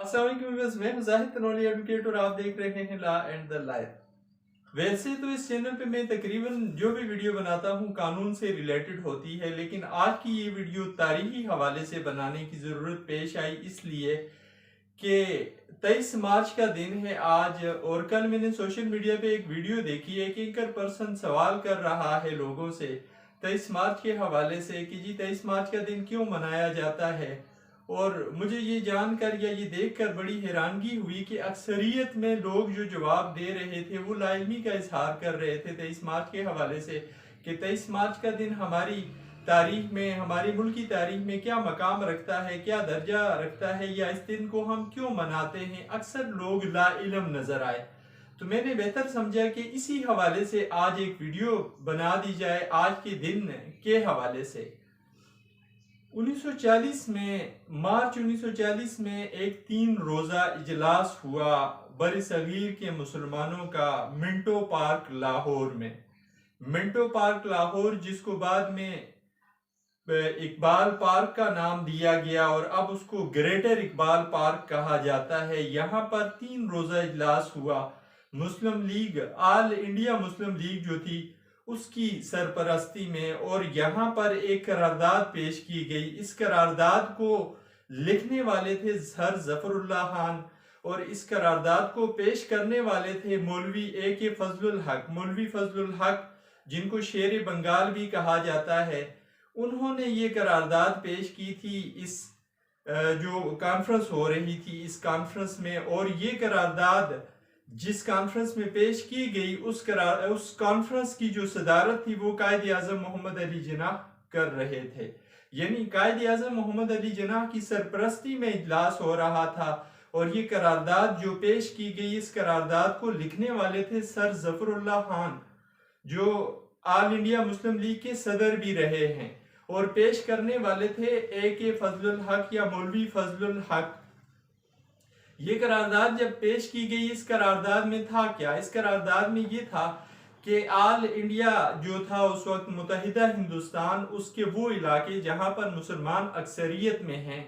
السلام علیکم ویورز، میں مظاہر تنولی ایڈوکیٹ اور آپ دیکھ رہے ہیں لا اینڈ دا لائف۔ ویسے تو اس چینل پہ میں تقریباً جو بھی ویڈیو بناتا ہوں قانون سے ریلیٹڈ ہوتی ہے، لیکن آج کی یہ ویڈیو تاریخی حوالے سے بنانے کی ضرورت پیش آئی اس لیے کہ 23 مارچ کا دن ہے آج، اور کل میں نے سوشل میڈیا پہ ایک ویڈیو دیکھی ہے کہ اینکر پرسن سوال کر رہا ہے لوگوں سے 23 مارچ کے حوالے سے کہ جی 23 مارچ کا دن کیوں منایا جاتا ہے، اور مجھے یہ جان کر یا یہ دیکھ کر بڑی حیرانگی ہوئی کہ اکثریت میں لوگ جو جواب دے رہے تھے وہ لا علمی کا اظہار کر رہے تھے 23 مارچ کے حوالے سے کہ 23 مارچ کا دن ہماری تاریخ میں، ہماری ملکی تاریخ میں کیا مقام رکھتا ہے، کیا درجہ رکھتا ہے، یا اس دن کو ہم کیوں مناتے ہیں۔ اکثر لوگ لا علم نظر آئے، تو میں نے بہتر سمجھا کہ اسی حوالے سے آج ایک ویڈیو بنا دی جائے آج کے دن کے حوالے سے۔ 1940 میں ایک 3 روزہ اجلاس ہوا برصغیر کے مسلمانوں کا منٹو پارک لاہور میں۔ منٹو پارک لاہور، جس کو بعد میں اقبال پارک کا نام دیا گیا اور اب اس کو گریٹر اقبال پارک کہا جاتا ہے، یہاں پر 3 روزہ اجلاس ہوا۔ مسلم لیگ، آل انڈیا مسلم لیگ جو تھی اس کی سرپرستی میں، اور یہاں پر ایک قرارداد پیش کی گئی۔ اس قرارداد کو لکھنے والے تھے سر ظفر اللہ خان، اور اس قرارداد کو پیش کرنے والے تھے مولوی اے فضل الحق، مولوی فضل الحق جن کو شیر بنگال بھی کہا جاتا ہے۔ انہوں نے یہ قرارداد پیش کی تھی اس جو کانفرنس ہو رہی تھی اس کانفرنس میں، اور یہ قرارداد جس کانفرنس میں پیش کی گئی اس کانفرنس کی جو صدارت تھی وہ قائد اعظم محمد علی جناح کر رہے تھے، یعنی قائد اعظم محمد علی جناح کی سرپرستی میں اجلاس ہو رہا تھا، اور یہ قرارداد جو پیش کی گئی اس قرارداد کو لکھنے والے تھے سر ظفر اللہ خان جو آل انڈیا مسلم لیگ کے صدر بھی رہے ہیں، اور پیش کرنے والے تھے اے فضل الحق یا مولوی فضل الحق۔ یہ قرارداد جب پیش کی گئی اس قرارداد میں تھا کیا؟ اس قرارداد میں یہ تھا کہ آل انڈیا جو تھا اس وقت متحدہ ہندوستان، اس کے وہ علاقے جہاں پر مسلمان اکثریت میں ہیں،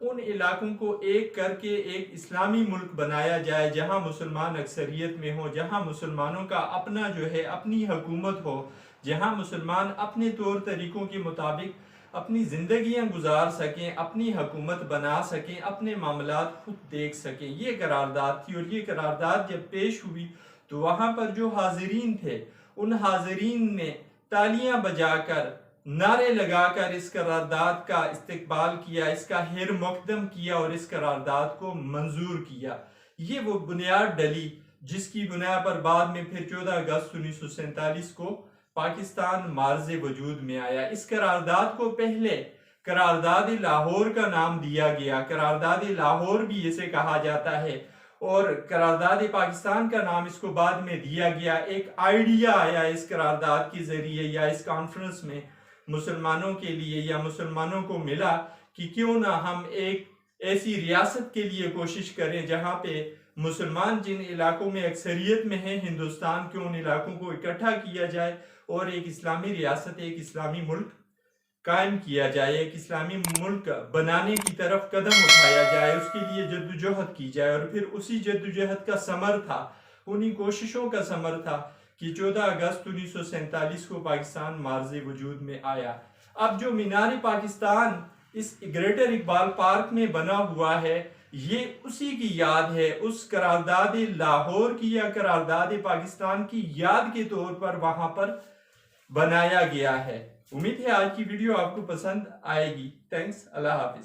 ان علاقوں کو ایک کر کے ایک اسلامی ملک بنایا جائے جہاں مسلمان اکثریت میں ہو، جہاں مسلمانوں کا اپنا جو ہے اپنی حکومت ہو، جہاں مسلمان اپنے طور طریقوں کے مطابق اپنی زندگیاں گزار سکیں، اپنی حکومت بنا سکیں، اپنے معاملات خود دیکھ سکیں۔ یہ قرارداد تھی، اور یہ قرارداد جب پیش ہوئی تو وہاں پر جو حاضرین تھے ان حاضرین نے تالیاں بجا کر، نعرے لگا کر اس قرارداد کا استقبال کیا، اس کا خیر مقدم کیا اور اس قرارداد کو منظور کیا۔ یہ وہ بنیاد ڈلی جس کی بنیاد پر بعد میں پھر 14 اگست 1947 کو پاکستان معرض وجود میں آیا۔ اس قرارداد کو پہلے قرارداد لاہور کا نام دیا گیا، قرارداد لاہور بھی اسے کہا جاتا ہے، اور قرارداد پاکستان کا نام اس کو بعد میں دیا گیا۔ ایک آئیڈیا آیا اس قرارداد کے ذریعے یا اس کانفرنس میں مسلمانوں کے لیے، یا مسلمانوں کو ملا کہ کیوں نہ ہم ایک ایسی ریاست کے لیے کوشش کریں جہاں پہ مسلمان جن علاقوں میں اکثریت میں ہیں ہندوستان کے، ان علاقوں کو اکٹھا کیا جائے اور ایک اسلامی ریاست، ایک اسلامی ملک قائم کیا جائے، ایک اسلامی ملک بنانے کی طرف قدم اٹھایا جائے، اس کے لیے جدوجہد کی جائے۔ اور پھر اسی جدوجہد کا ثمر تھا، انہی کوششوں کا ثمر تھا کہ 14 اگست 1947 کو پاکستان معرض وجود میں آیا۔ اب جو مینار پاکستان اس گریٹر اقبال پارک میں بنا ہوا ہے، یہ اسی کی یاد ہے، اس قرارداد لاہور کی یا قرارداد پاکستان کی یاد کے طور پر وہاں پر بنایا گیا ہے۔ امید ہے آج کی ویڈیو آپ کو پسند آئے گی۔ تھینکس، اللہ حافظ۔